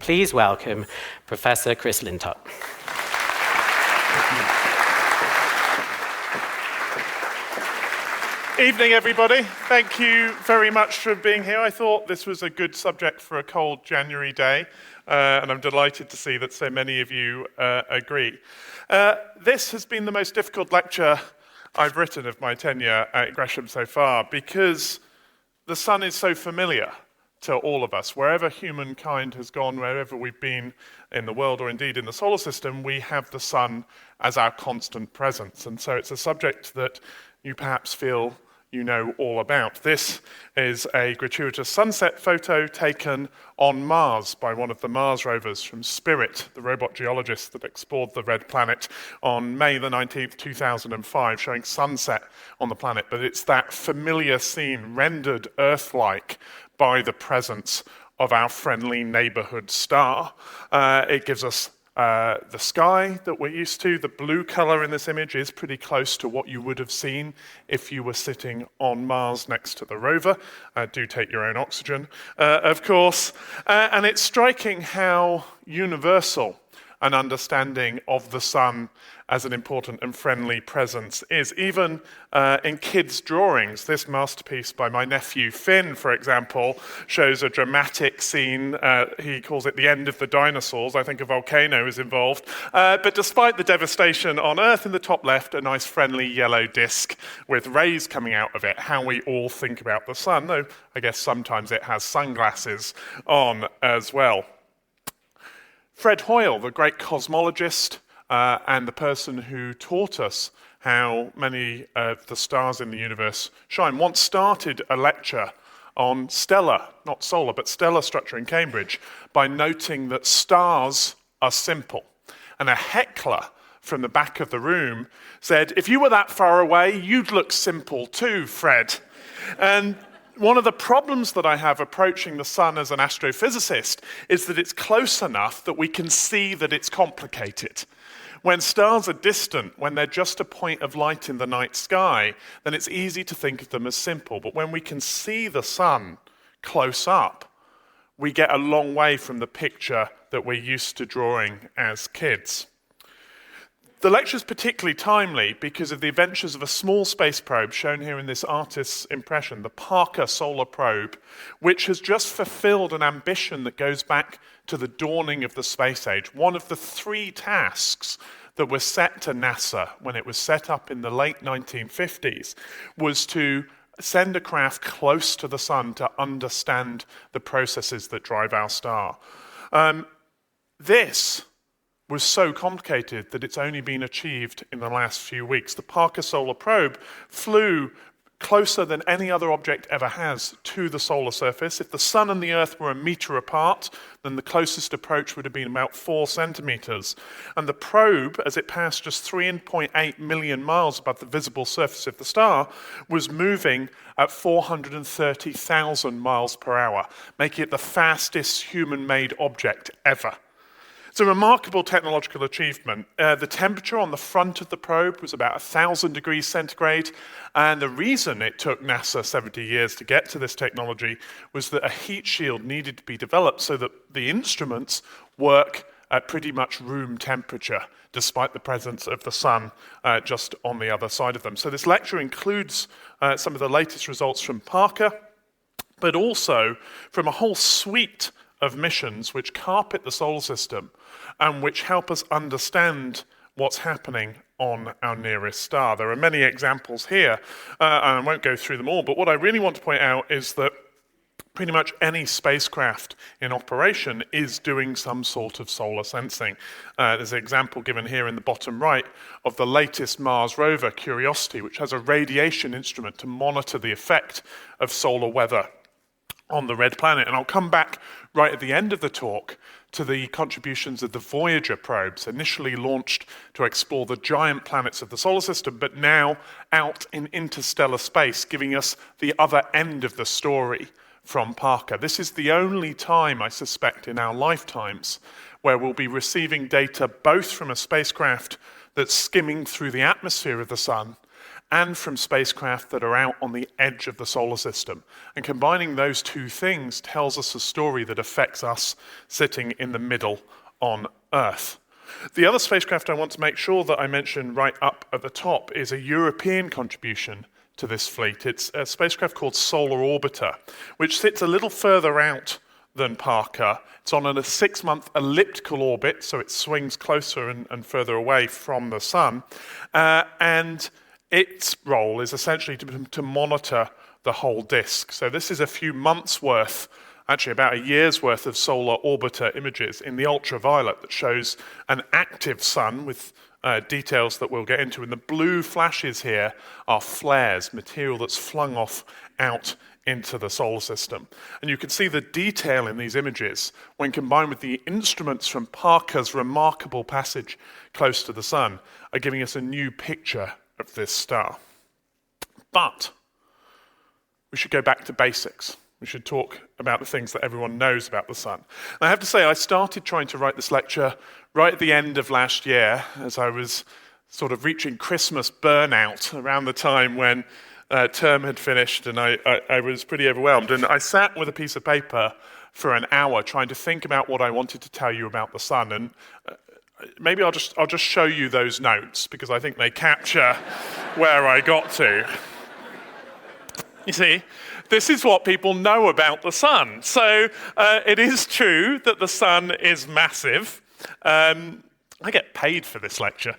please welcome Professor Chris Lintott. Evening, everybody. Thank you very much for being here. I thought this was a good subject for a cold January day, and I'm delighted to see that so many of you agree. This has been the most difficult lecture I've written of my tenure at Gresham so far, because the sun is so familiar to all of us. Wherever humankind has gone, wherever we've been in the world, or indeed in the solar system, we have the sun as our constant presence. And so it's a subject that you perhaps feel you know all about. This is a gratuitous sunset photo taken on Mars by one of the Mars rovers from Spirit, the robot geologist that explored the red planet on May the 19th, 2005, showing sunset on the planet. But it's that familiar scene, rendered Earth-like by the presence of our friendly neighborhood star. It gives us the sky that we're used to. The blue color in this image is pretty close to what you would have seen if you were sitting on Mars next to the rover. Do take your own oxygen, of course. And it's striking how universal an understanding of the sun as an important and friendly presence is. Even in kids' drawings, this masterpiece by my nephew Finn, for example, shows a dramatic scene. He calls it the end of the dinosaurs. I think a volcano is involved. But despite the devastation on Earth, in the top left, a nice friendly yellow disk with rays coming out of it, how we all think about the sun, though I guess sometimes it has sunglasses on as well. Fred Hoyle, the great cosmologist, and the person who taught us how many of the stars in the universe shine, once started a lecture on stellar, not solar, but stellar structure in Cambridge by noting that stars are simple. And a heckler from the back of the room said, "If you were that far away, you'd look simple too, Fred." And one of the problems that I have approaching the sun as an astrophysicist is that it's close enough that we can see that it's complicated. When stars are distant, when they're just a point of light in the night sky, then it's easy to think of them as simple. But when we can see the sun close up, we get a long way from the picture that we're used to drawing as kids. The lecture is particularly timely because of the adventures of a small space probe shown here in this artist's impression, the Parker Solar Probe, which has just fulfilled an ambition that goes back to the dawning of the space age. One of the three tasks that were set to NASA when it was set up in the late 1950s was to send a craft close to the sun to understand the processes that drive our star. This was so complicated that it's only been achieved in the last few weeks. The Parker Solar Probe flew closer than any other object ever has to the solar surface. If the sun and the Earth were a meter apart, then the closest approach would have been about 4 centimeters. And the probe, as it passed just 3.8 million miles above the visible surface of the star, was moving at 430,000 miles per hour, making it the fastest human-made object ever. It's a remarkable technological achievement. The temperature on the front of the probe was about 1,000 degrees centigrade, and the reason it took NASA 70 years to get to this technology was that a heat shield needed to be developed so that the instruments work at pretty much room temperature, despite the presence of the sun just on the other side of them. So this lecture includes some of the latest results from Parker, but also from a whole suite of missions which carpet the solar system and which help us understand what's happening on our nearest star. There are many examples here, and I won't go through them all, but what I really want to point out is that pretty much any spacecraft in operation is doing some sort of solar sensing. There's an example given here in the bottom right of the latest Mars rover, Curiosity, which has a radiation instrument to monitor the effect of solar weather on the red planet. And I'll come back right at the end of the talk to the contributions of the Voyager probes, initially launched to explore the giant planets of the solar system, but now out in interstellar space, giving us the other end of the story from Parker. This is the only time, I suspect, in our lifetimes where we'll be receiving data both from a spacecraft that's skimming through the atmosphere of the sun and from spacecraft that are out on the edge of the solar system. And combining those two things tells us a story that affects us sitting in the middle on Earth. The other spacecraft I want to make sure that I mention right up at the top is a European contribution to this fleet. It's a spacecraft called Solar Orbiter, which sits a little further out than Parker. It's on a 6-month elliptical orbit, so it swings closer and further away from the sun. And its role is essentially to monitor the whole disk. So this is a few months' worth, actually about a year's worth of Solar Orbiter images in the ultraviolet that shows an active sun with details that we'll get into. And the blue flashes here are flares, material that's flung off out into the solar system. And you can see the detail in these images when combined with the instruments from Parker's remarkable passage close to the sun are giving us a new picture of this star. But we should go back to basics. We should talk about the things that everyone knows about the sun. And I have to say, I started trying to write this lecture right at the end of last year as I was sort of reaching Christmas burnout around the time when term had finished, and I was pretty overwhelmed. And I sat with a piece of paper for an hour trying to think about what I wanted to tell you about the sun. And maybe I'll just show you those notes because I think they capture where I got to. You see, this is what people know about the sun. So it is true that the sun is massive. I get paid for this lecture.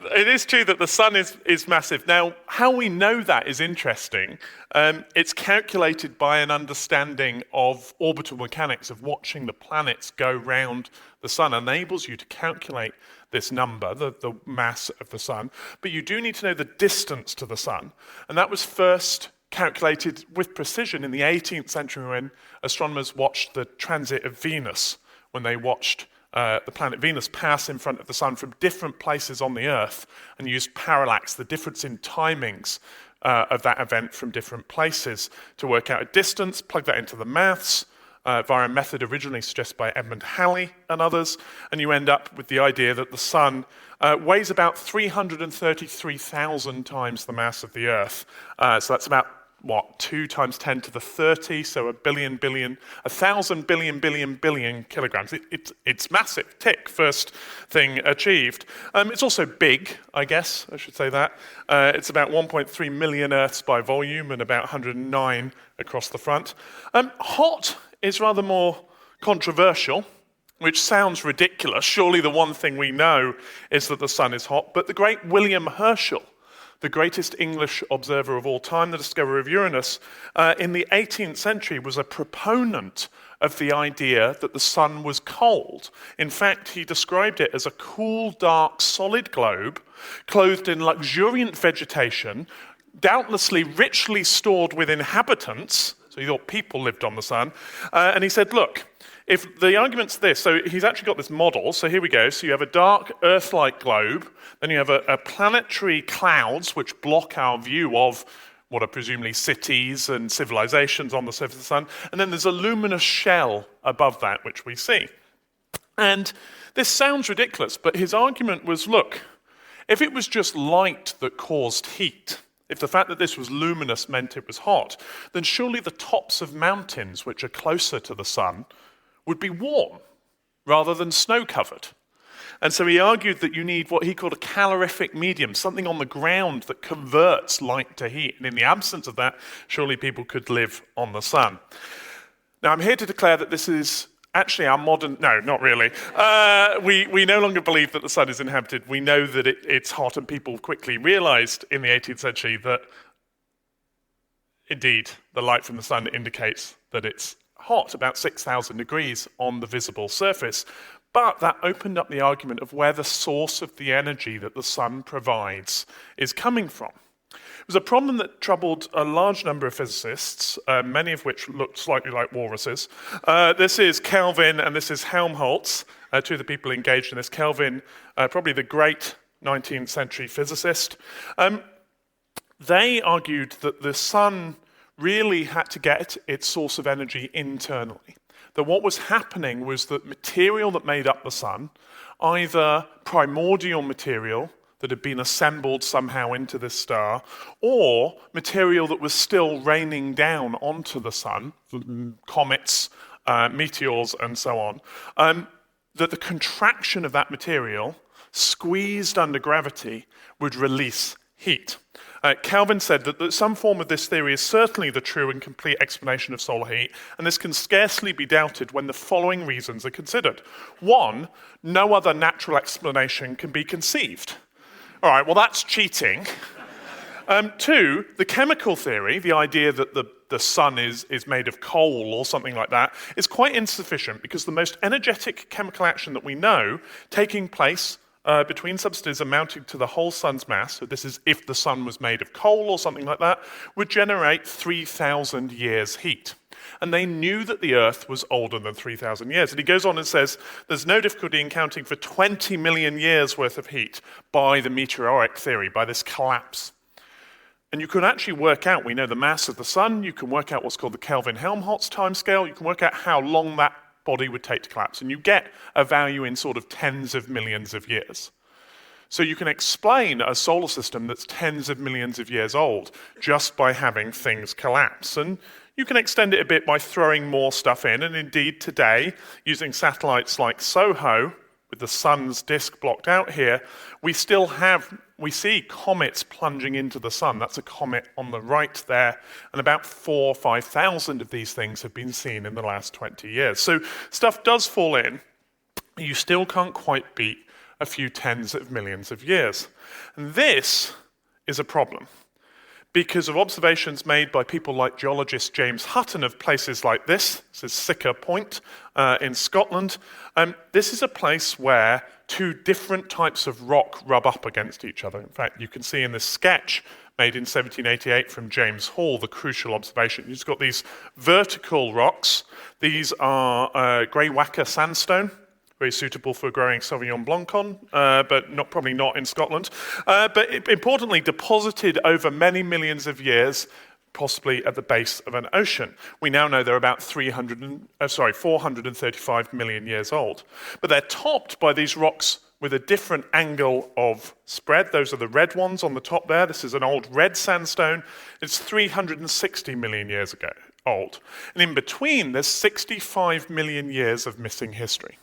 It is true that the sun is massive. Now, how we know that is interesting. It's calculated by an understanding of orbital mechanics, of watching the planets go round the sun, enables you to calculate this number, the mass of the sun. But you do need to know the distance to the sun. And that was first calculated with precision in the 18th century when astronomers watched the transit of Venus, when they watched the planet Venus pass in front of the sun from different places on the Earth and used parallax, the difference in timings of that event from different places to work out a distance, plug that into the maths via a method originally suggested by Edmund Halley and others, and you end up with the idea that the sun weighs about 333,000 times the mass of the Earth. So that's about 2 times 10 to the 30, so 1,000 billion kilograms. It's massive. Tick, first thing achieved. It's also big, I guess, I should say that. It's about 1.3 million Earths by volume and about 109 across the front. Hot is rather more controversial, which sounds ridiculous. Surely the one thing we know is that the sun is hot, but the great William Herschel, the greatest English observer of all time, the discoverer of Uranus, in the 18th century was a proponent of the idea that the sun was cold. In fact, he described it as a cool, dark, solid globe clothed in luxuriant vegetation, doubtlessly richly stored with inhabitants. So he thought people lived on the sun. And he said, look, if the argument's this, so he's actually got this model, so here we go. So you have a dark Earth-like globe, then you have a planetary clouds which block our view of what are presumably cities and civilizations on the surface of the sun, and then there's a luminous shell above that which we see. And this sounds ridiculous, but his argument was, look, if it was just light that caused heat, if the fact that this was luminous meant it was hot, then surely the tops of mountains which are closer to the sun would be warm rather than snow-covered. And so he argued that you need what he called a calorific medium, something on the ground that converts light to heat. And in the absence of that, surely people could live on the sun. Now, I'm here to declare that this is actually our modern... No, not really. We no longer believe that the sun is inhabited. We know that it's hot, and people quickly realized in the 18th century that, indeed, the light from the sun indicates that it's hot, about 6,000 degrees on the visible surface. But that opened up the argument of where the source of the energy that the sun provides is coming from. It was a problem that troubled a large number of physicists, many of which looked slightly like walruses. This is Kelvin and this is Helmholtz, two of the people engaged in this. Kelvin, probably the great 19th century physicist. They argued that the sun really had to get its source of energy internally. That what was happening was that material that made up the sun, either primordial material that had been assembled somehow into this star, or material that was still raining down onto the sun, comets, meteors, and so on, that the contraction of that material, squeezed under gravity, would release heat. Kelvin said that some form of this theory is certainly the true and complete explanation of solar heat, and this can scarcely be doubted when the following reasons are considered. One, no other natural explanation can be conceived. All right, well, that's cheating. Two, the chemical theory, the idea that the sun is made of coal or something like that, is quite insufficient because the most energetic chemical action that we know taking place between substances amounting to the whole sun's mass, so this is if the sun was made of coal or something like that, would generate 3,000 years heat. And they knew that the Earth was older than 3,000 years. And he goes on and says, there's no difficulty in counting for 20 million years worth of heat by the meteoric theory, by this collapse. And you can actually work out, we know the mass of the sun, you can work out what's called the Kelvin-Helmholtz timescale, you can work out how long that body would take to collapse, and you get a value in sort of tens of millions of years. So you can explain a solar system that's tens of millions of years old just by having things collapse. And you can extend it a bit by throwing more stuff in, and indeed today, using satellites like SOHO, with the sun's disk blocked out here, we see comets plunging into the sun. That's a comet on the right there, and about 4,000 or 5,000 of these things have been seen in the last 20 years. So stuff does fall in. You still can't quite beat a few tens of millions of years. And this is a problem, because of observations made by people like geologist James Hutton of places like this. This is Sicker Point in Scotland. This is a place where two different types of rock rub up against each other. In fact, you can see in this sketch made in 1788 from James Hall the crucial observation. You've got these vertical rocks. These are grey wacke sandstone, very suitable for growing Sauvignon Blanc on, but probably not in Scotland. But importantly, deposited over many millions of years, possibly at the base of an ocean. We now know they're about 435 million years old. But they're topped by these rocks with a different angle of spread. Those are the red ones on the top there. This is an old red sandstone. It's 360 million years ago old. And in between, there's 65 million years of missing history.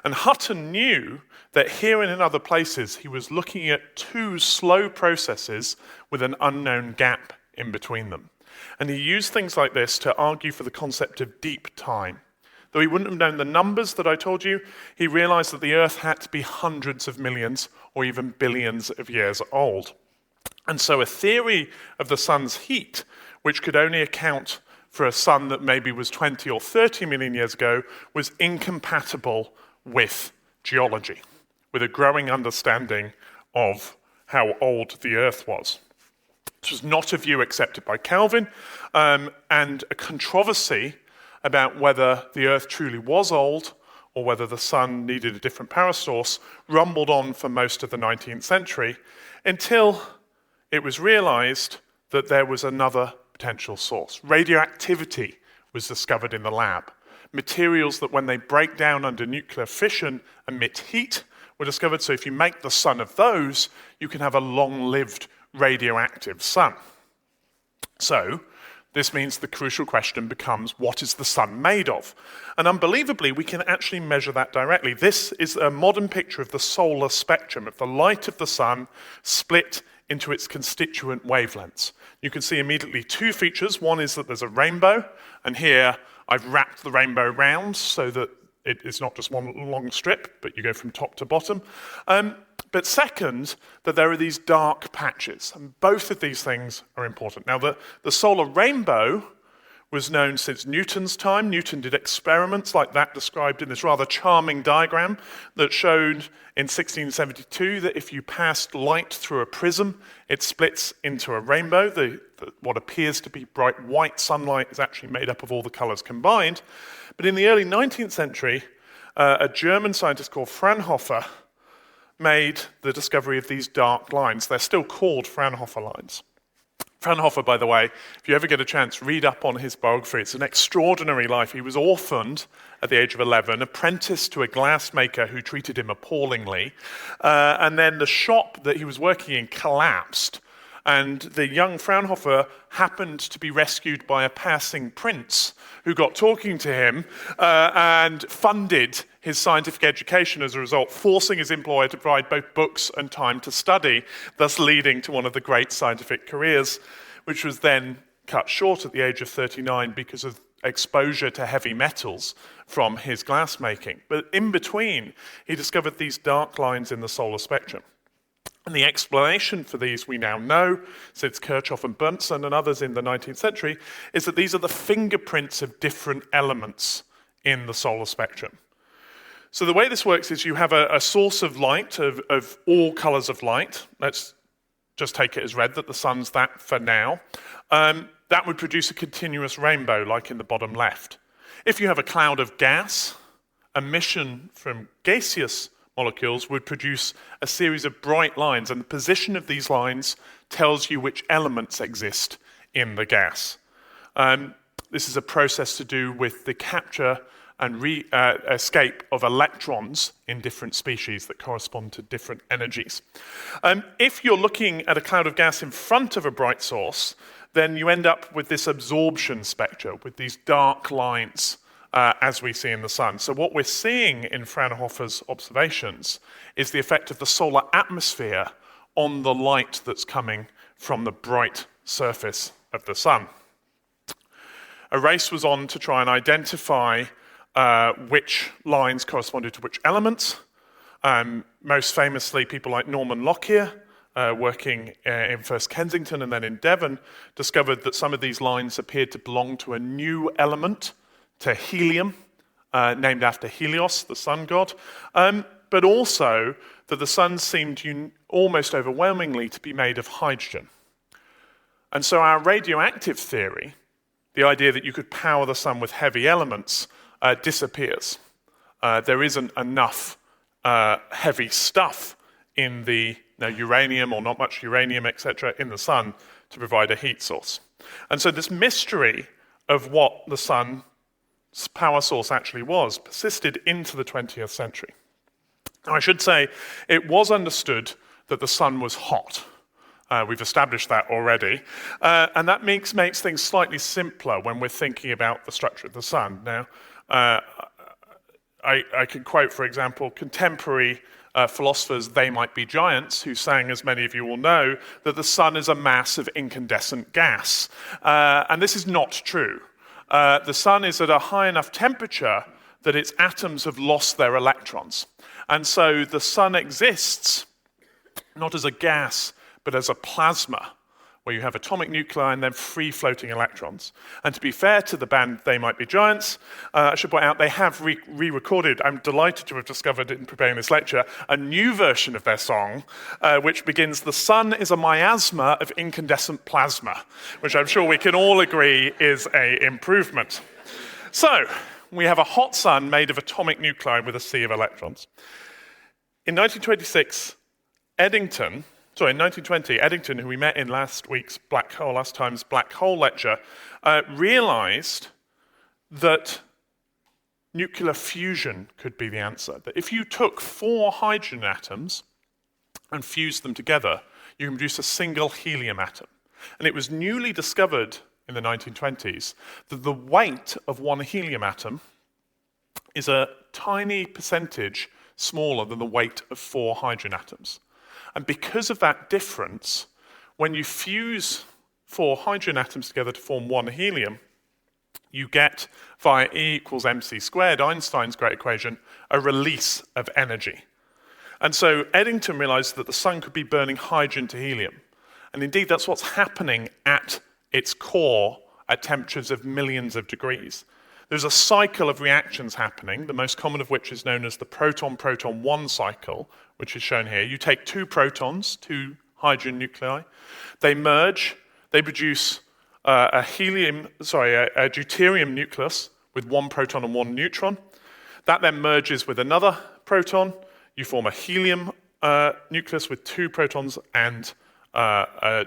And Hutton knew that here and in other places, he was looking at two slow processes with an unknown gap in between them. And he used things like this to argue for the concept of deep time. Though he wouldn't have known the numbers that I told you, he realized that the Earth had to be hundreds of millions or even billions of years old. And so a theory of the sun's heat, which could only account for a sun that maybe was 20 or 30 million years ago, was incompatible with geology, with a growing understanding of how old the Earth was. This was not a view accepted by Kelvin, and a controversy about whether the Earth truly was old or whether the sun needed a different power source rumbled on for most of the 19th century until it was realized that there was another potential source. Radioactivity was discovered in the lab. Materials that when they break down under nuclear fission emit heat were discovered. So if you make the sun of those, you can have a long-lived radioactive sun. So this means the crucial question becomes, what is the sun made of? And unbelievably, we can actually measure that directly. This is a modern picture of the solar spectrum, of the light of the sun split into its constituent wavelengths. You can see immediately two features. One is that there's a rainbow, and here I've wrapped the rainbow round so that it is not just one long strip, but you go from top to bottom. But second, that there are these dark patches, and both of these things are important. Now, the solar rainbow was known since Newton's time. Newton did experiments like that described in this rather charming diagram that showed in 1672 that if you passed light through a prism, it splits into a rainbow. What appears to be bright white sunlight is actually made up of all the colors combined. But in the early 19th century, a German scientist called Fraunhofer made the discovery of these dark lines. They're still called Fraunhofer lines. Fraunhofer, by the way, if you ever get a chance, read up on his biography. It's an extraordinary life. He was orphaned at the age of 11, apprenticed to a glassmaker who treated him appallingly, and then the shop that he was working in collapsed, and the young Fraunhofer happened to be rescued by a passing prince who got talking to him and funded his scientific education as a result, forcing his employer to provide both books and time to study, thus leading to one of the great scientific careers, which was then cut short at the age of 39 because of exposure to heavy metals from his glassmaking. But in between, he discovered these dark lines in the solar spectrum. And the explanation for these we now know, since Kirchhoff and Bunsen and others in the 19th century, is that these are the fingerprints of different elements in the solar spectrum. So the way this works is you have a source of light, of all colors of light. Let's just take it as read that the sun's that for now. That would produce a continuous rainbow, like in the bottom left. If you have a cloud of gas, emission from gaseous molecules would produce a series of bright lines, and the position of these lines tells you which elements exist in the gas. This is a process to do with the capture and escape of electrons in different species that correspond to different energies. If you're looking at a cloud of gas in front of a bright source, then you end up with this absorption spectra, with these dark lines as we see in the sun. So what we're seeing in Fraunhofer's observations is the effect of the solar atmosphere on the light that's coming from the bright surface of the sun. A race was on to try and identify which lines corresponded to which elements. Most famously, people like Norman Lockyer, working in first Kensington and then in Devon, discovered that some of these lines appeared to belong to a new element, to helium, named after Helios, the sun god, but also that the sun seemed almost overwhelmingly to be made of hydrogen. And so our radioactive theory, the idea that you could power the sun with heavy elements, disappears. There isn't enough heavy stuff in the uranium, or not much uranium, etc., in the sun to provide a heat source. And so this mystery of what the sun's power source actually was persisted into the 20th century. Now, I should say it was understood that the sun was hot. We've established that already. And that makes things slightly simpler when we're thinking about the structure of the sun. Now, I can quote, for example, contemporary philosophers, they might be giants, who sang, as many of you will know, that the sun is a mass of incandescent gas. And this is not true. The sun is at a high enough temperature that its atoms have lost their electrons. And so the sun exists not as a gas, but as a plasma, where you have atomic nuclei and then free-floating electrons. And to be fair to the band They Might Be Giants, I should point out they have re-recorded, I'm delighted to have discovered in preparing this lecture, a new version of their song, which begins, "The sun is a miasma of incandescent plasma," which I'm sure we can all agree is an improvement. So, we have a hot sun made of atomic nuclei with a sea of electrons. In 1920, Eddington, who we met in last time's black hole lecture, realized that nuclear fusion could be the answer. That if you took 4 hydrogen atoms and fused them together, you can produce a single helium atom. And it was newly discovered in the 1920s that the weight of one helium atom is a tiny percentage smaller than the weight of 4 hydrogen atoms. And because of that difference, when you fuse 4 hydrogen atoms together to form 1 helium, you get, via E equals mc squared, Einstein's great equation, a release of energy. And so Eddington realized that the sun could be burning hydrogen to helium. And indeed, that's what's happening at its core at temperatures of millions of degrees. There's a cycle of reactions happening, the most common of which is known as the proton-proton-1 cycle, which is shown here. You take 2 protons, 2 hydrogen nuclei, they merge, they produce a deuterium nucleus with 1 proton and 1 neutron. That then merges with another proton. You form a helium nucleus with 2 protons and a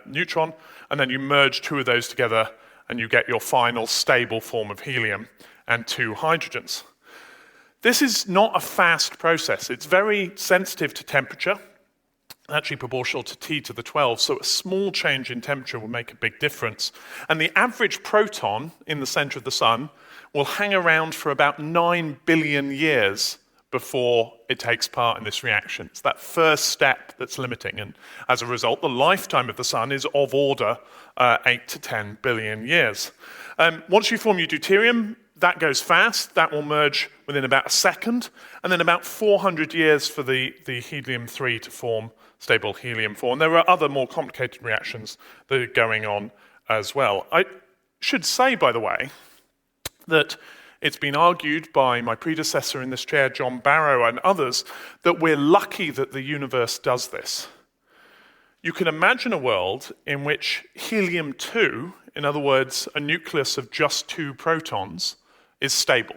neutron, and then you merge two of those together and you get your final stable form of helium and two hydrogens. This is not a fast process. It's very sensitive to temperature, actually proportional to T to the 12, so a small change in temperature will make a big difference. And the average proton in the center of the sun will hang around for about 9 billion years before it takes part in this reaction. It's that first step that's limiting, and as a result, the lifetime of the sun is of order 8 to 10 billion years. Once you form your deuterium, that goes fast. That will merge within about a second, and then about 400 years for the helium-3 to form stable helium-4. And there are other more complicated reactions that are going on as well. I should say, by the way, that it's been argued by my predecessor in this chair, John Barrow, and others, that we're lucky that the universe does this. You can imagine a world in which helium-2, in other words, a nucleus of just 2 protons, is stable,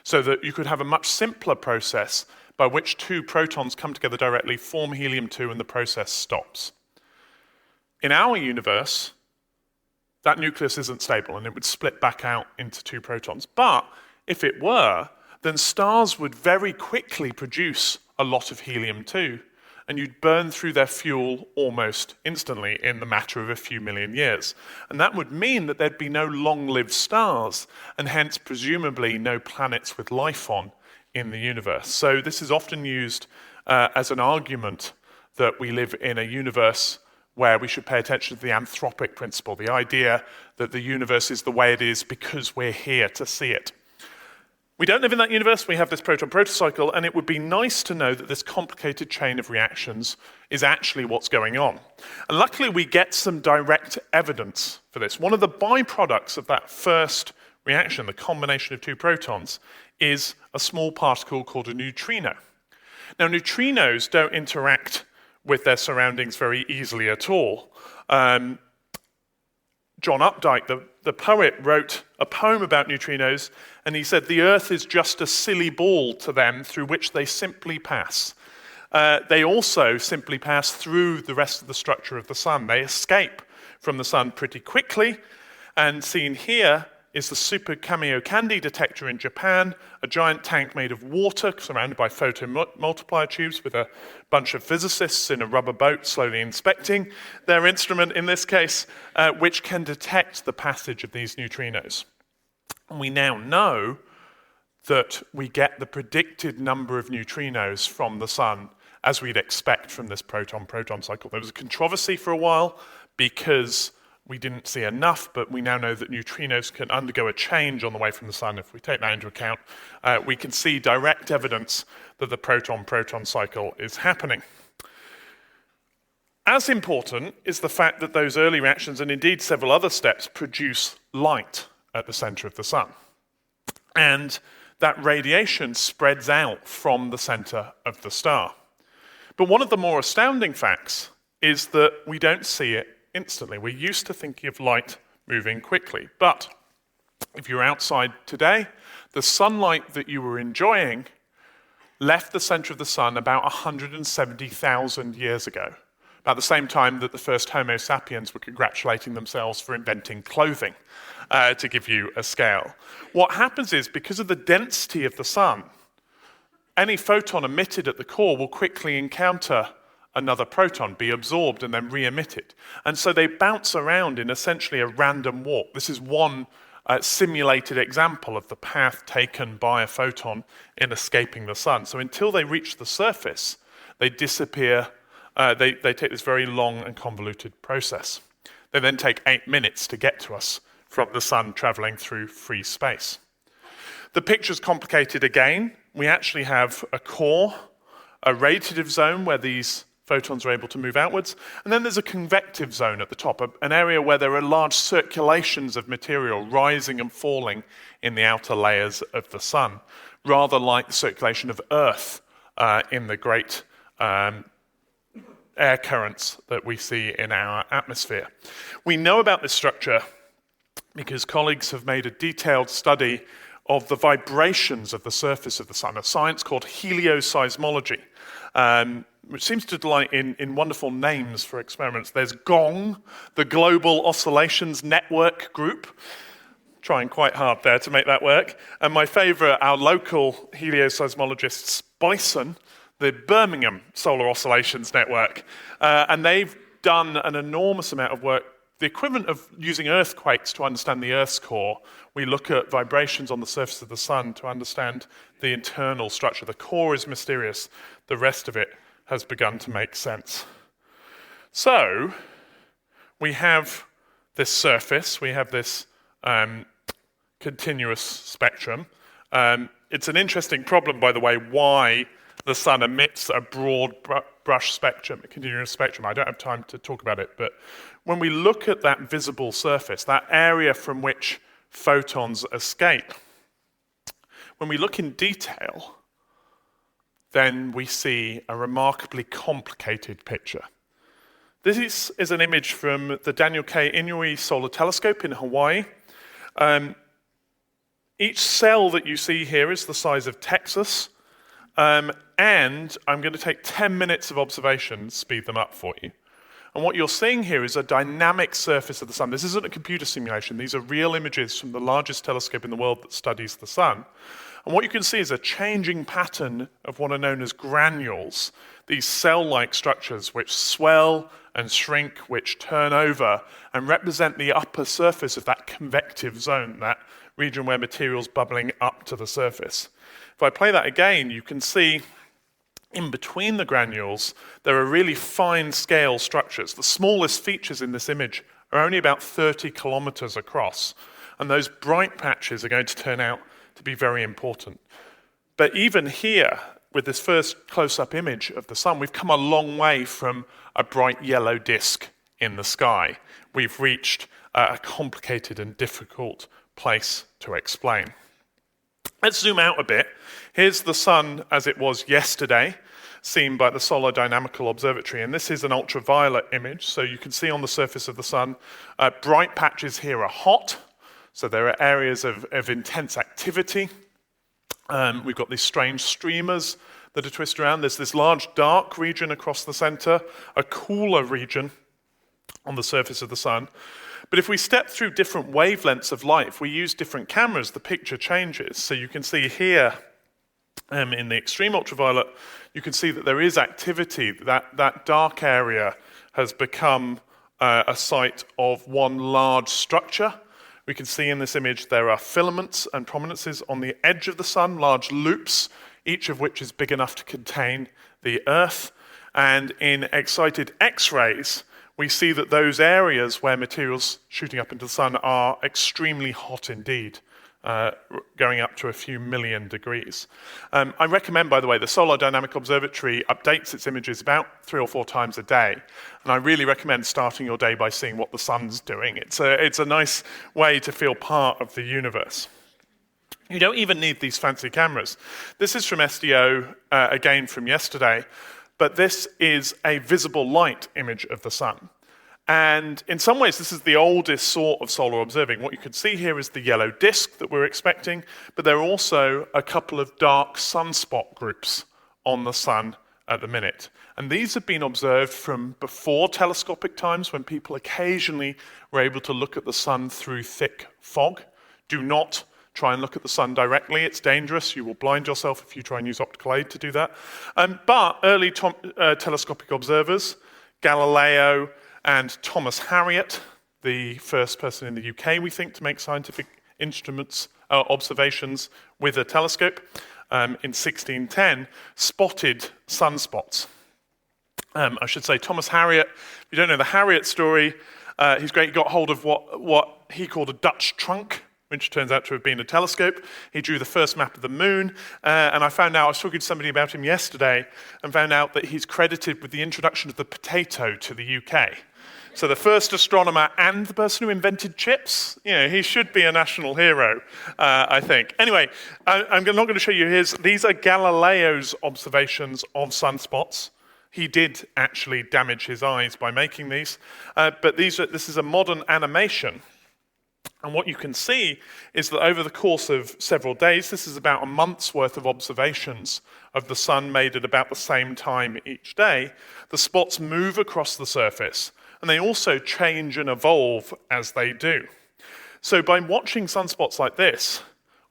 so that you could have a much simpler process by which 2 protons come together directly, form helium-2, and the process stops. In our universe, that nucleus isn't stable, and it would split back out into 2 protons. But if it were, then stars would very quickly produce a lot of helium-2, and you'd burn through their fuel almost instantly in the matter of a few million years. And that would mean that there'd be no long-lived stars, and hence presumably no planets with life on in the universe. So this is often used as an argument that we live in a universe where we should pay attention to the anthropic principle, the idea that the universe is the way it is because we're here to see it. We don't live in that universe, we have this proton-protocycle, and it would be nice to know that this complicated chain of reactions is actually what's going on. And luckily we get some direct evidence for this. One of the byproducts of that first reaction, the combination of 2 protons, is a small particle called a neutrino. Now neutrinos don't interact with their surroundings very easily at all. John Updike, the poet, wrote a poem about neutrinos, and he said, "The Earth is just a silly ball to them through which they simply pass." They also simply pass through the rest of the structure of the sun. They escape from the sun pretty quickly, and seen here is the Super Kamiokande detector in Japan, a giant tank made of water surrounded by photomultiplier tubes with a bunch of physicists in a rubber boat slowly inspecting their instrument in this case, which can detect the passage of these neutrinos. And we now know that we get the predicted number of neutrinos from the sun as we'd expect from this proton-proton cycle. There was a controversy for a while because we didn't see enough, but we now know that neutrinos can undergo a change on the way from the sun. If we take that into account, we can see direct evidence that the proton-proton cycle is happening. As important is the fact that those early reactions, and indeed several other steps, produce light at the center of the sun. And that radiation spreads out from the center of the star. But one of the more astounding facts is that we don't see it instantly. We're used to thinking of light moving quickly. But if you're outside today, the sunlight that you were enjoying left the center of the sun about 170,000 years ago, about the same time that the first Homo sapiens were congratulating themselves for inventing clothing, to give you a scale. What happens is, because of the density of the sun, any photon emitted at the core will quickly encounter another proton, be absorbed, and then re-emitted. And so they bounce around in essentially a random walk. This is one simulated example of the path taken by a photon in escaping the sun. So until they reach the surface, they disappear. They take this very long and convoluted process. They then take 8 minutes to get to us from the sun traveling through free space. The picture's complicated again. We actually have a core, a radiative zone where these photons are able to move outwards, and then there's a convective zone at the top, an area where there are large circulations of material rising and falling in the outer layers of the sun, rather like the circulation of Earth in the great air currents that we see in our atmosphere. We know about this structure because colleagues have made a detailed study of the vibrations of the surface of the sun, a science called helioseismology, which seems to delight in wonderful names for experiments. There's GONG, the Global Oscillations Network Group. Trying quite hard there to make that work. And my favorite, our local helioseismologists, BISON, the Birmingham Solar Oscillations Network. And they've done an enormous amount of work, the equivalent of using earthquakes to understand the Earth's core. We look at vibrations on the surface of the sun to understand the internal structure. The core is mysterious. The rest of it has begun to make sense. So we have this surface, we have this continuous spectrum. It's an interesting problem, by the way, why the sun emits a broad brush spectrum, a continuous spectrum. I don't have time to talk about it, but when we look at that visible surface, that area from which photons escape, when we look in detail, then we see a remarkably complicated picture. This is an image from the Daniel K. Inouye Solar Telescope in Hawaii. Each cell that you see here is the size of Texas, and I'm going to take 10 minutes of observation, speed them up for you. And what you're seeing here is a dynamic surface of the sun. This isn't a computer simulation. These are real images from the largest telescope in the world that studies the sun. And what you can see is a changing pattern of what are known as granules, these cell-like structures which swell and shrink, which turn over and represent the upper surface of that convective zone, that region where material's bubbling up to the surface. If I play that again, you can see in between the granules, there are really fine scale structures. The smallest features in this image are only about 30 kilometers across, and those bright patches are going to turn out to be very important. But even here, with this first close-up image of the sun, we've come a long way from a bright yellow disk in the sky. We've reached a complicated and difficult place to explain. Let's zoom out a bit. Here's the sun as it was yesterday, seen by the Solar Dynamical Observatory, and this is an ultraviolet image, so you can see on the surface of the sun, bright patches here are hot, so there are areas of intense activity. We've got these strange streamers that are twisted around. There's this large dark region across the center, a cooler region on the surface of the sun. But if we step through different wavelengths of light, if we use different cameras, the picture changes. So you can see here in the extreme ultraviolet, you can see that there is activity. That dark area has become a site of one large structure. We can see in this image there are filaments and prominences on the edge of the sun, large loops, each of which is big enough to contain the Earth. And in excited X-rays, we see that those areas where materials shooting up into the sun are extremely hot indeed, going up to a few million degrees. I recommend, by the way, the Solar Dynamic Observatory updates its images about 3 or 4 times a day, and I really recommend starting your day by seeing what the sun's doing. It's a nice way to feel part of the universe. You don't even need these fancy cameras. This is from SDO, again from yesterday, but this is a visible light image of the sun. And in some ways, this is the oldest sort of solar observing. What you can see here is the yellow disk that we're expecting, but there are also a couple of dark sunspot groups on the sun at the minute. And these have been observed from before telescopic times, when people occasionally were able to look at the sun through thick fog. Do not try and look at the sun directly. It's dangerous. You will blind yourself if you try and use optical aid to do that. But early telescopic observers, Galileo and Thomas Harriot, the first person in the UK, we think, to make scientific instruments, observations with a telescope, in 1610, spotted sunspots. I should say Thomas Harriot, if you don't know the Harriot story, he's great. He got hold of what he called a Dutch trunk, which turns out to have been a telescope. He drew the first map of the moon, and I was talking to somebody about him yesterday, and found out that he's credited with the introduction of the potato to the UK. So the first astronomer and the person who invented chips, he should be a national hero, I think. Anyway, I'm not going to show you these are Galileo's observations of sunspots. He did actually damage his eyes by making these, but this is a modern animation And what you can see is that over the course of several days, this is about a month's worth of observations of the sun made at about the same time each day, the spots move across the surface, and they also change and evolve as they do. So by watching sunspots like this,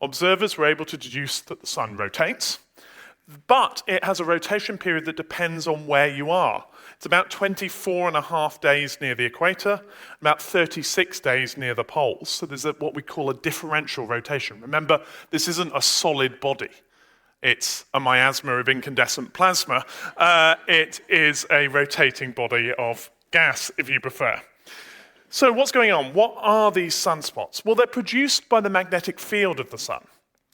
observers were able to deduce that the sun rotates, but it has a rotation period that depends on where you are. It's about 24 and a half days near the equator, about 36 days near the poles. So there's what we call a differential rotation. Remember, this isn't a solid body. It's a miasma of incandescent plasma. It is a rotating body of gas, if you prefer. So what's going on? What are these sunspots? Well, they're produced by the magnetic field of the sun.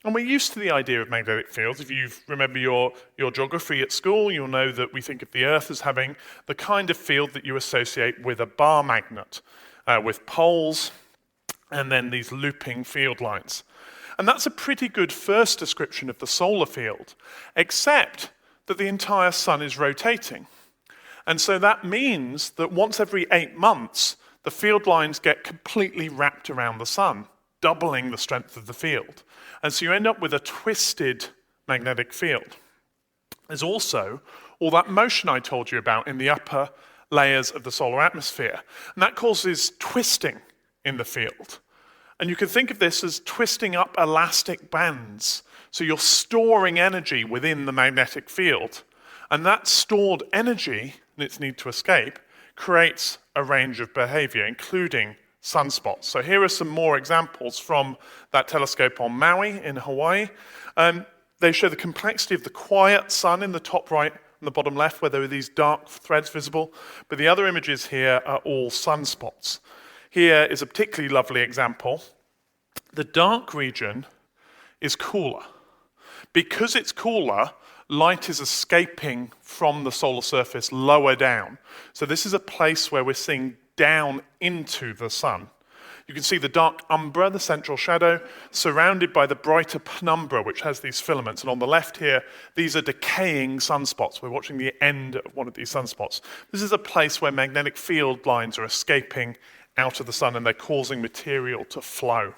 And we're used to the idea of magnetic fields. If you remember your geography at school, you'll know that we think of the Earth as having the kind of field that you associate with a bar magnet, with poles and then these looping field lines. And that's a pretty good first description of the solar field, except that the entire sun is rotating. And so that means that once every 8 months, the field lines get completely wrapped around the sun, doubling the strength of the field. And so you end up with a twisted magnetic field. There's also all that motion I told you about in the upper layers of the solar atmosphere. And that causes twisting in the field. And you can think of this as twisting up elastic bands. So you're storing energy within the magnetic field. And that stored energy, and its need to escape, creates a range of behavior, including sunspots. So here are some more examples from that telescope on Maui in Hawaii. They show the complexity of the quiet sun in the top right and the bottom left, where there are these dark threads visible. But the other images here are all sunspots. Here is a particularly lovely example. The dark region is cooler. Because it's cooler, light is escaping from the solar surface lower down. So this is a place where we're seeing down into the sun. You can see the dark umbra, the central shadow, surrounded by the brighter penumbra, which has these filaments. And on the left here, these are decaying sunspots. We're watching the end of one of these sunspots. This is a place where magnetic field lines are escaping out of the sun, and they're causing material to flow.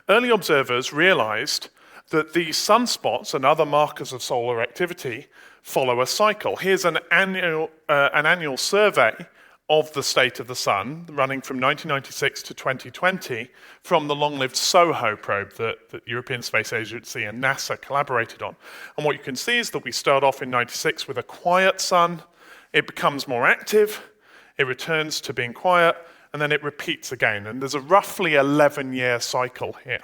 Early observers realized that these sunspots and other markers of solar activity follow a cycle. Here's an annual survey of the state of the sun, running from 1996 to 2020, from the long-lived SOHO probe that the European Space Agency and NASA collaborated on. And what you can see is that we start off in 96 with a quiet sun, it becomes more active, it returns to being quiet, and then it repeats again. And there's a roughly 11-year cycle here.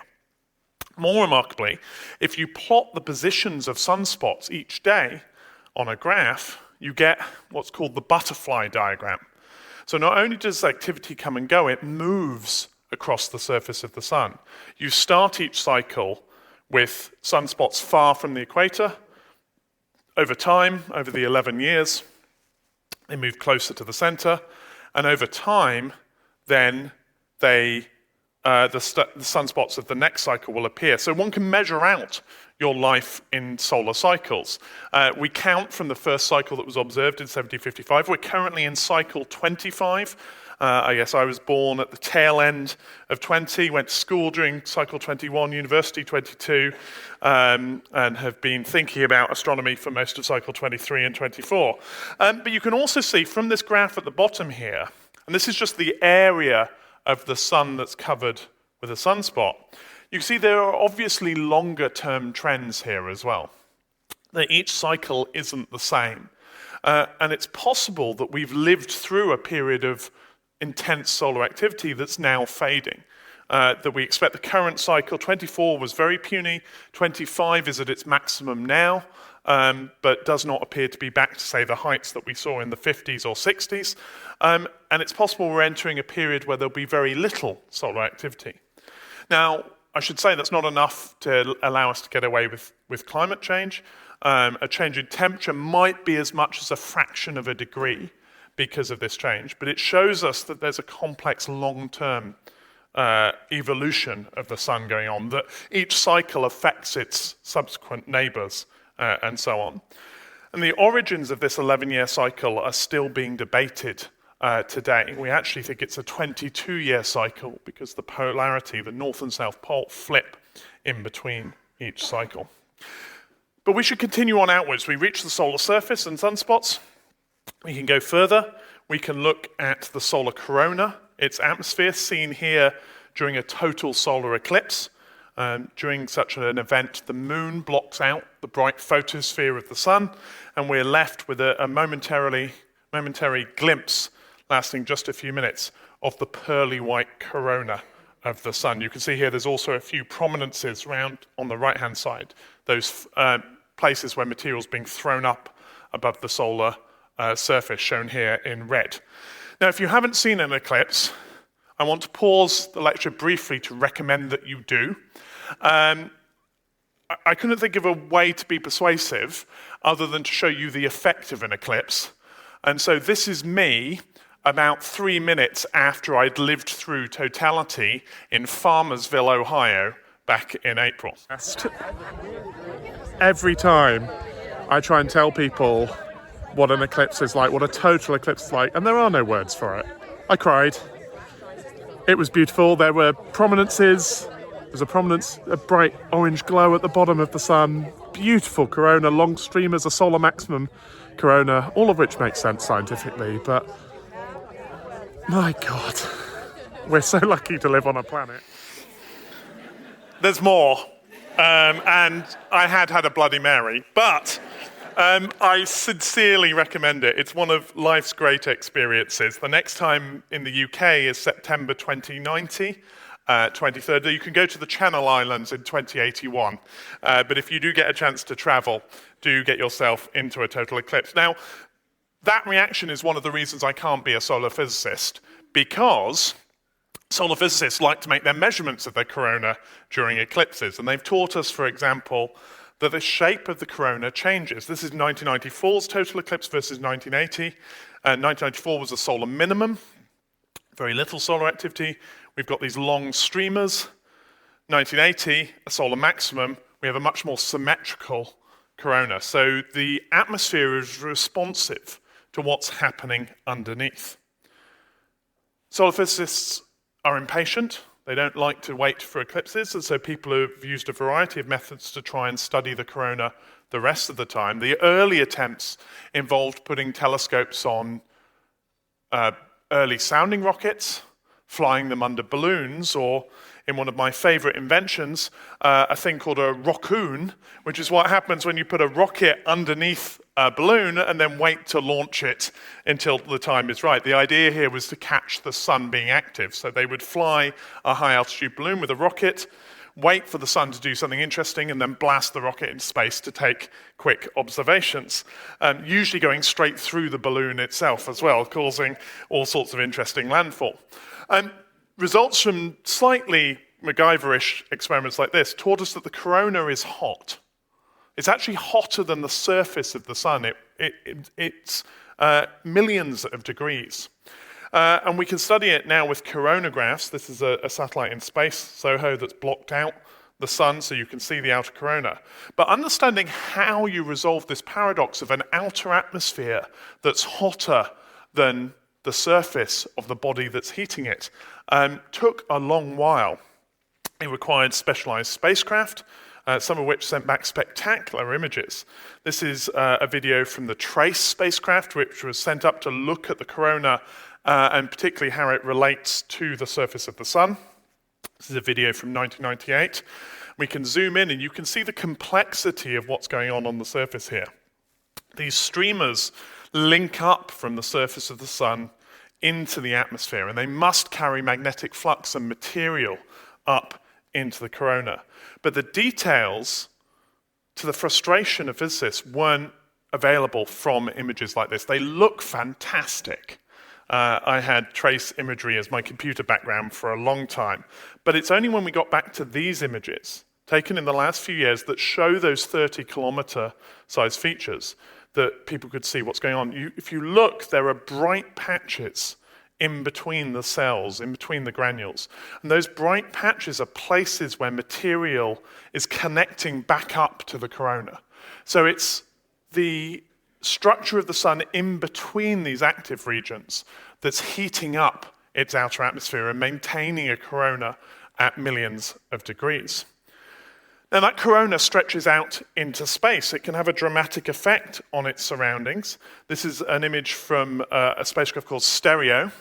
More remarkably, if you plot the positions of sunspots each day on a graph, you get what's called the butterfly diagram. So not only does activity come and go, it moves across the surface of the sun. You start each cycle with sunspots far from the equator. Over time, over the 11 years, they move closer to the center. And over time, then the sunspots of the next cycle will appear. So one can measure out your life in solar cycles. We count from the first cycle that was observed in 1755. We're currently in cycle 25. I guess I was born at the tail end of 20, went to school during cycle 21, university 22, and have been thinking about astronomy for most of cycle 23 and 24. But you can also see from this graph at the bottom here, and this is just the area of the sun that's covered with a sunspot, you see there are obviously longer-term trends here as well. That each cycle isn't the same. And it's possible that we've lived through a period of intense solar activity that's now fading. That we expect the current cycle, 24 was very puny, 25 is at its maximum now, but does not appear to be back to, say, the heights that we saw in the 50s or 60s. And it's possible we're entering a period where there'll be very little solar activity. Now, I should say that's not enough to allow us to get away with climate change. A change in temperature might be as much as a fraction of a degree because of this change, but it shows us that there's a complex long-term evolution of the sun going on, that each cycle affects its subsequent neighbors and so on. And the origins of this 11-year cycle are still being debated today. We actually think it's a 22-year cycle because the polarity, the north and south pole, flip in between each cycle. But we should continue on outwards. We reach the solar surface and sunspots. We can go further. We can look at the solar corona, its atmosphere, seen here during a total solar eclipse. During such an event, the moon blocks out the bright photosphere of the sun, and we're left with a momentary glimpse lasting just a few minutes of the pearly white corona of the sun. You can see here there's also a few prominences around on the right-hand side, those places where material's being thrown up above the solar surface, shown here in red. Now, if you haven't seen an eclipse, I want to pause the lecture briefly to recommend that you do. I couldn't think of a way to be persuasive other than to show you the effect of an eclipse. And so this is me about 3 minutes after I'd lived through totality in Farmersville, Ohio, back in April. Every time I try and tell people what an eclipse is like, what a total eclipse is like, and there are no words for it. I cried. It was beautiful. There were prominences. There's a bright orange glow at the bottom of the sun. Beautiful corona, long streamers, a solar maximum corona, all of which makes sense scientifically, but my God, we're so lucky to live on a planet. There's more, and I had a Bloody Mary, but I sincerely recommend it. It's one of life's great experiences. The next time in the UK is September 2030. You can go to the Channel Islands in 2081, but if you do get a chance to travel, do get yourself into a total eclipse. Now, that reaction is one of the reasons I can't be a solar physicist, because solar physicists like to make their measurements of their corona during eclipses, and they've taught us, for example, that the shape of the corona changes. This is 1994's total eclipse versus 1980. 1994 was a solar minimum, very little solar activity. We've got these long streamers. 1980, a solar maximum, we have a much more symmetrical corona. So the atmosphere is responsive to what's happening underneath. Solar physicists are impatient. They don't like to wait for eclipses, and so people have used a variety of methods to try and study the corona the rest of the time. The early attempts involved putting telescopes on early sounding rockets, flying them under balloons, or in one of my favorite inventions, a thing called a rockoon, which is what happens when you put a rocket underneath a balloon and then wait to launch it until the time is right. The idea here was to catch the sun being active. So they would fly a high-altitude balloon with a rocket, wait for the sun to do something interesting, and then blast the rocket into space to take quick observations, usually going straight through the balloon itself as well, causing all sorts of interesting landfall. Results from slightly MacGyverish experiments like this taught us that the corona is hot. It's actually hotter than the surface of the sun. It's millions of degrees. And we can study it now with coronagraphs. This is a satellite in space, SOHO, that's blocked out the sun so you can see the outer corona. But understanding how you resolve this paradox of an outer atmosphere that's hotter than the surface of the body that's heating it took a long while. It required specialized spacecraft, some of which sent back spectacular images. This is a video from the TRACE spacecraft, which was sent up to look at the corona and particularly how it relates to the surface of the sun. This is a video from 1998. We can zoom in and you can see the complexity of what's going on the surface here. These streamers link up from the surface of the sun into the atmosphere, and they must carry magnetic flux and material up into the corona. But the details, to the frustration of physicists, weren't available from images like this. They look fantastic. I had trace imagery as my computer background for a long time, but it's only when we got back to these images, taken in the last few years, that show those 30-kilometer size features that people could see what's going on. If you look, there are bright patches in between the cells, in between the granules. And those bright patches are places where material is connecting back up to the corona. So it's the structure of the sun in between these active regions that's heating up its outer atmosphere and maintaining a corona at millions of degrees. Now, that corona stretches out into space. It can have a dramatic effect on its surroundings. This is an image from a spacecraft called Stereo.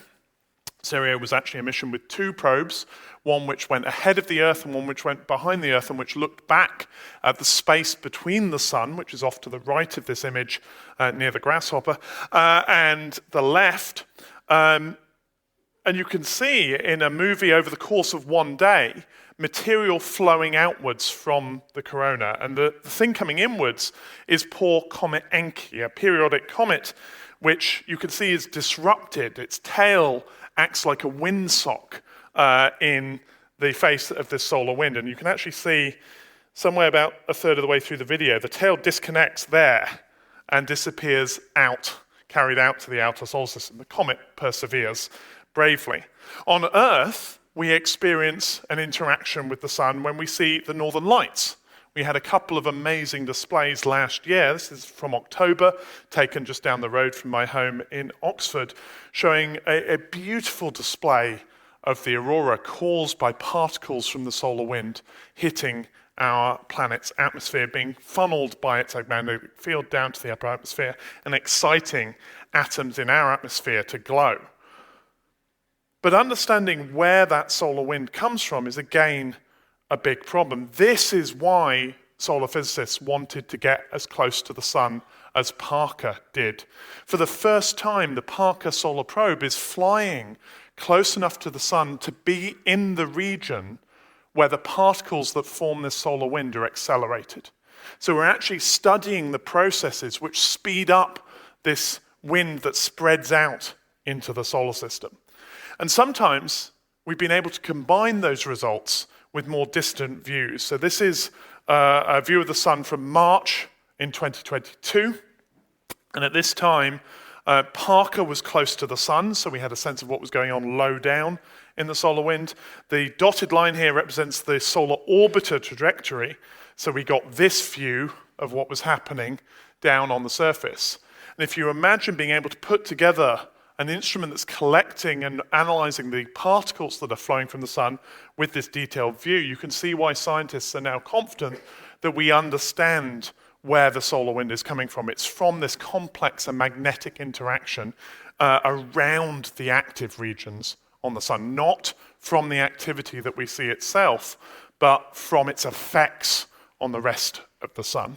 Stereo was actually a mission with two probes, one which went ahead of the Earth and one which went behind the Earth, and which looked back at the space between the Sun, which is off to the right of this image near the grasshopper, and the left. And you can see in a movie over the course of one day, material flowing outwards from the corona. And the thing coming inwards is poor Comet Encke, a periodic comet which you can see is disrupted. Its tail acts like a windsock in the face of this solar wind. And you can actually see somewhere about a third of the way through the video, the tail disconnects there and disappears out, carried out to the outer solar system. The comet perseveres bravely. On Earth, we experience an interaction with the sun when we see the northern lights. We had a couple of amazing displays last year. This is from October, taken just down the road from my home in Oxford, showing a beautiful display of the aurora caused by particles from the solar wind hitting our planet's atmosphere, being funneled by its magnetic field down to the upper atmosphere and exciting atoms in our atmosphere to glow. But understanding where that solar wind comes from is, again, a big problem. This is why solar physicists wanted to get as close to the sun as Parker did. For the first time, the Parker Solar Probe is flying close enough to the sun to be in the region where the particles that form this solar wind are accelerated. So we're actually studying the processes which speed up this wind that spreads out into the solar system. And sometimes we've been able to combine those results with more distant views. So this is a view of the sun from March in 2022. And at this time, Parker was close to the sun, so we had a sense of what was going on low down in the solar wind. The dotted line here represents the solar orbiter trajectory, so we got this view of what was happening down on the surface. And if you imagine being able to put together an instrument that's collecting and analyzing the particles that are flowing from the sun with this detailed view, you can see why scientists are now confident that we understand where the solar wind is coming from. It's from this complex and magnetic interaction around the active regions on the sun, not from the activity that we see itself, but from its effects on the rest of the sun.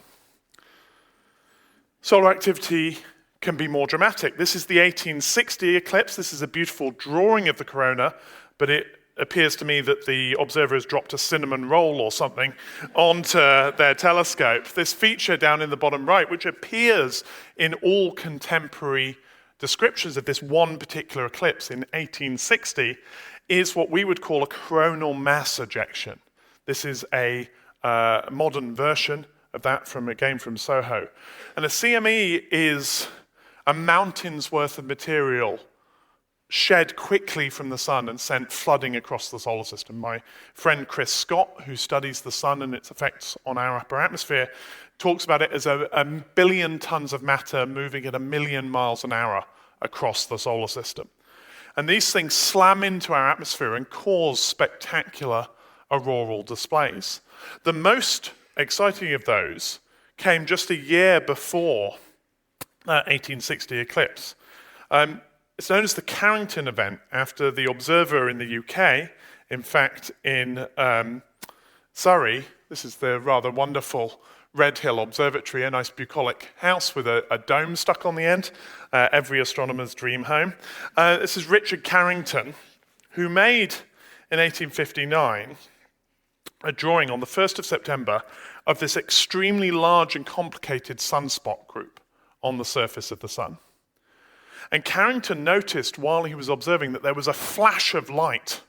Solar activity can be more dramatic. This is the 1860 eclipse. This is a beautiful drawing of the corona, but it appears to me that the observer has dropped a cinnamon roll or something onto their telescope. This feature down in the bottom right, which appears in all contemporary descriptions of this one particular eclipse in 1860, is what we would call a coronal mass ejection. This is a modern version of that from Soho. And a CME is a mountain's worth of material shed quickly from the sun and sent flooding across the solar system. My friend Chris Scott, who studies the sun and its effects on our upper atmosphere, talks about it as a billion tons of matter moving at 1,000,000 miles an hour across the solar system. And these things slam into our atmosphere and cause spectacular auroral displays. The most exciting of those came just a year before that 1860 eclipse. It's known as the Carrington event, after the observer in the UK, in fact in Surrey. This is the rather wonderful Red Hill Observatory, a nice bucolic house with a dome stuck on the end, every astronomer's dream home. This is Richard Carrington, who made, in 1859, a drawing on the 1st of September of this extremely large and complicated sunspot group on the surface of the sun. And Carrington noticed while he was observing that there was a flash of light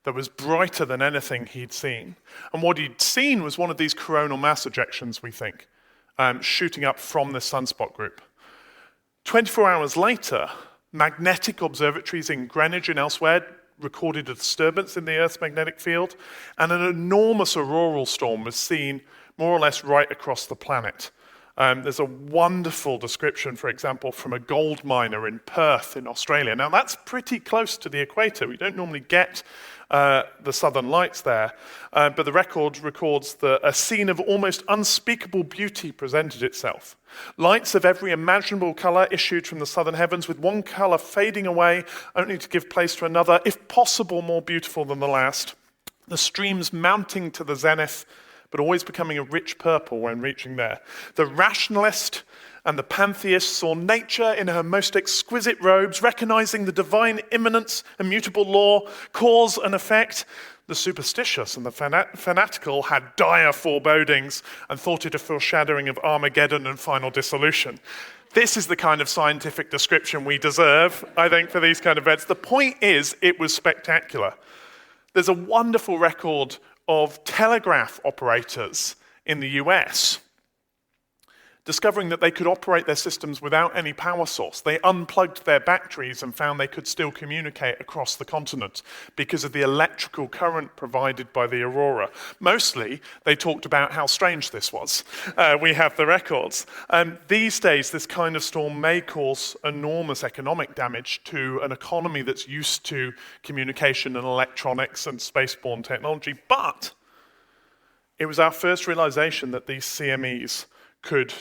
that was brighter than anything he'd seen. And what he'd seen was one of these coronal mass ejections, we think, shooting up from this sunspot group. 24 hours later, magnetic observatories in Greenwich and elsewhere recorded a disturbance in the Earth's magnetic field, and an enormous auroral storm was seen more or less right across the planet There's a wonderful description, for example, from a gold miner in Perth in Australia. Now, that's pretty close to the equator. We don't normally get the southern lights there, but the record records that a scene of almost unspeakable beauty presented itself. Lights of every imaginable colour issued from the southern heavens, with one colour fading away, only to give place to another, if possible more beautiful than the last. The streams mounting to the zenith, but always becoming a rich purple when reaching there. The rationalist and the pantheist saw nature in her most exquisite robes, recognizing the divine immanence, immutable law, cause and effect. The superstitious and the fanatical had dire forebodings and thought it a foreshadowing of Armageddon and final dissolution. This is the kind of scientific description we deserve, I think, for these kind of events. The point is, it was spectacular. There's a wonderful record of telegraph operators in the US discovering that they could operate their systems without any power source. They unplugged their batteries and found they could still communicate across the continent because of the electrical current provided by the aurora. Mostly, they talked about how strange this was. We have the records. These days, this kind of storm may cause enormous economic damage to an economy that's used to communication and electronics and spaceborne technology, but it was our first realization that these CMEs could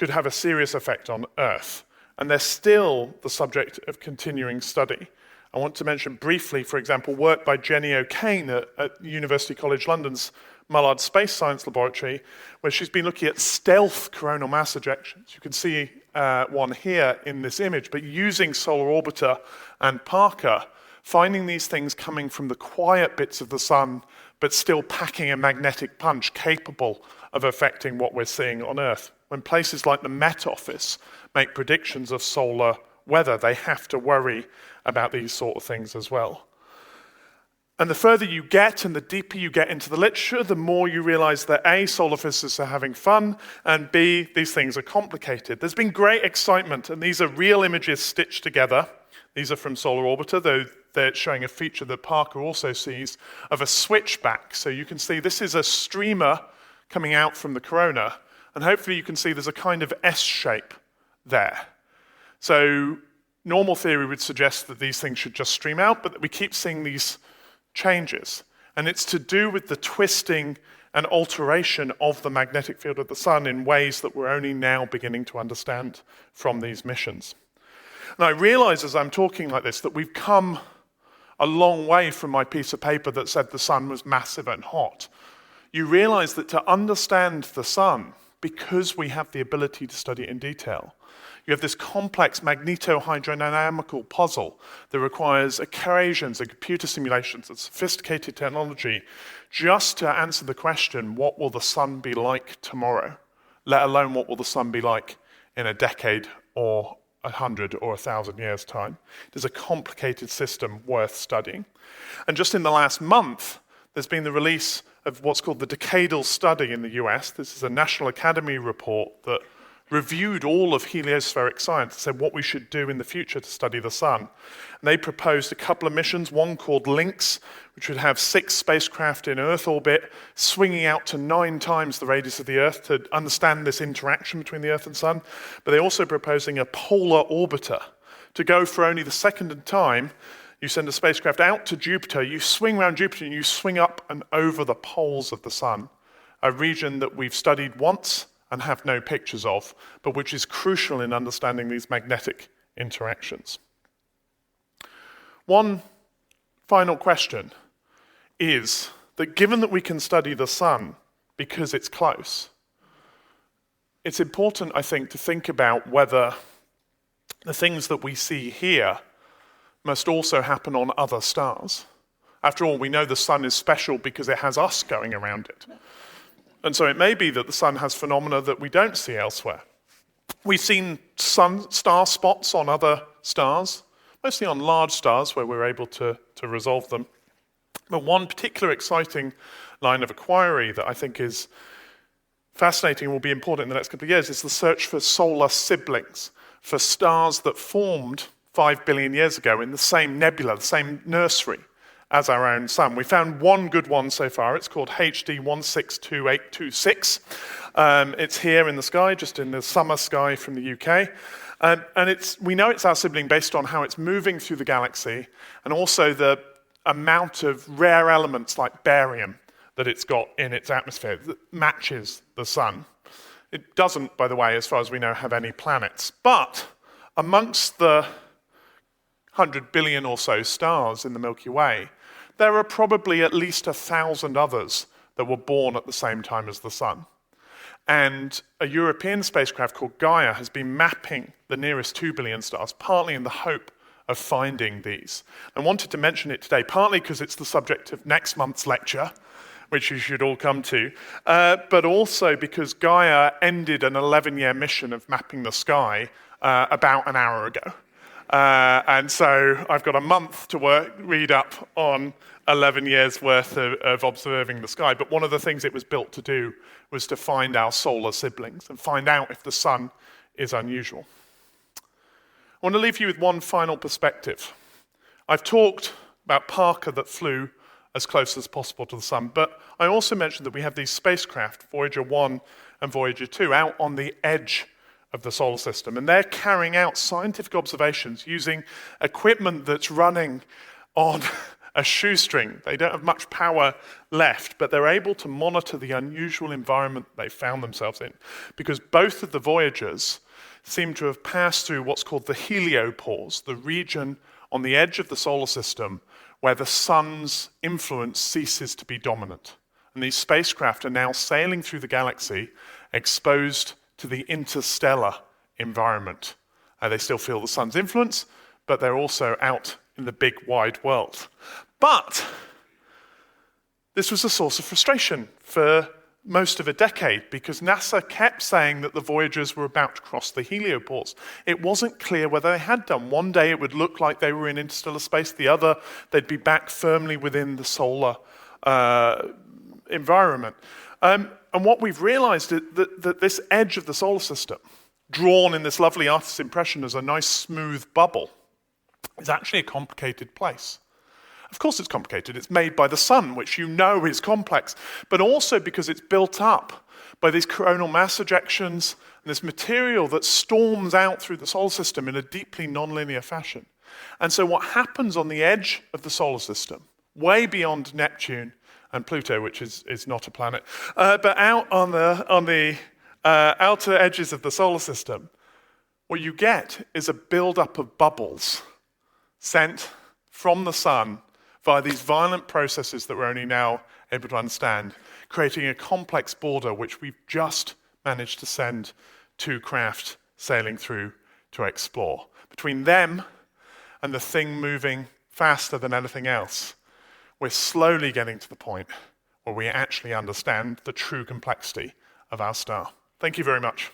have a serious effect on Earth. And they're still the subject of continuing study. I want to mention briefly, for example, work by Jenny O'Kane at University College London's Mullard Space Science Laboratory, where she's been looking at stealth coronal mass ejections. You can see one here in this image, but using Solar Orbiter and Parker, finding these things coming from the quiet bits of the sun, but still packing a magnetic punch capable of affecting what we're seeing on Earth. When places like the Met Office make predictions of solar weather, they have to worry about these sort of things as well. And the further you get and the deeper you get into the literature, the more you realize that A, solar physicists are having fun, and B, these things are complicated. There's been great excitement, and these are real images stitched together. These are from Solar Orbiter, though they're showing a feature that Parker also sees of a switchback. So you can see this is a streamer coming out from the corona, and hopefully you can see there's a kind of S shape there. So normal theory would suggest that these things should just stream out, but that we keep seeing these changes. And it's to do with the twisting and alteration of the magnetic field of the sun in ways that we're only now beginning to understand from these missions. And I realize as I'm talking like this that we've come a long way from my piece of paper that said the sun was massive and hot. You realize that to understand the sun, because we have the ability to study it in detail, you have this complex magnetohydrodynamical puzzle that requires equations and computer simulations and sophisticated technology just to answer the question, what will the sun be like tomorrow? Let alone what will the sun be like in a decade or 100 or 1,000 years' time. It is a complicated system worth studying. And just in the last month, there's been the release of what's called the Decadal Study in the US. This is a National Academy report that reviewed all of heliospheric science and said what we should do in the future to study the sun. And they proposed a couple of missions, one called Lynx, which would have 6 spacecraft in Earth orbit, swinging out to 9 times the radius of the Earth to understand this interaction between the Earth and Sun. But they're also proposing a polar orbiter to go for only the second time. You send a spacecraft out to Jupiter, you swing around Jupiter, and you swing up and over the poles of the sun, a region that we've studied once and have no pictures of, but which is crucial in understanding these magnetic interactions. One final question is that given that we can study the sun because it's close, it's important, I think, to think about whether the things that we see here must also happen on other stars. After all, we know the sun is special because it has us going around it. And so it may be that the sun has phenomena that we don't see elsewhere. We've seen star spots on other stars, mostly on large stars where we're able to resolve them. But one particular exciting line of inquiry that I think is fascinating and will be important in the next couple of years is the search for solar siblings, for stars that formed 5 billion years ago in the same nebula, the same nursery, as our own sun. We found one good one so far. It's called HD 162826. It's here in the sky, just in the summer sky from the UK. And we know it's our sibling based on how it's moving through the galaxy and also the amount of rare elements like barium that it's got in its atmosphere that matches the sun. It doesn't, by the way, as far as we know, have any planets. But amongst the 100 billion or so stars in the Milky Way, there are probably at least 1,000 others that were born at the same time as the sun. And a European spacecraft called Gaia has been mapping the nearest 2 billion stars, partly in the hope of finding these. I wanted to mention it today, partly because it's the subject of next month's lecture, which you should all come to, but also because Gaia ended an 11-year mission of mapping the sky about an hour ago. And so I've got a month to read up on 11 years worth of observing the sky. But one of the things it was built to do was to find our solar siblings and find out if the sun is unusual. I want to leave you with one final perspective. I've talked about Parker that flew as close as possible to the sun, but I also mentioned that we have these spacecraft, Voyager 1 and Voyager 2, out on the edge of the solar system, and they're carrying out scientific observations using equipment that's running on a shoestring. They don't have much power left, but they're able to monitor the unusual environment they found themselves in, because both of the Voyagers seem to have passed through what's called the heliopause, the region on the edge of the solar system where the sun's influence ceases to be dominant. And these spacecraft are now sailing through the galaxy, exposed to the interstellar environment. They still feel the sun's influence, but they're also out in the big wide world. But this was a source of frustration for most of a decade because NASA kept saying that the Voyagers were about to cross the heliopause. It wasn't clear whether they had done. One day it would look like they were in interstellar space, the other they'd be back firmly within the solar environment. And what we've realized is that this edge of the solar system, drawn in this lovely artist's impression as a nice smooth bubble, is actually a complicated place. Of course it's complicated. It's made by the sun, which you know is complex, but also because it's built up by these coronal mass ejections and this material that storms out through the solar system in a deeply nonlinear fashion. And so what happens on the edge of the solar system, way beyond Neptune and Pluto, which is not a planet, but out on the outer edges of the solar system, what you get is a build-up of bubbles sent from the sun via these violent processes that we're only now able to understand, creating a complex border which we've just managed to send 2 craft sailing through to explore. Between them and the thing moving faster than anything else, we're slowly getting to the point where we actually understand the true complexity of our star. Thank you very much.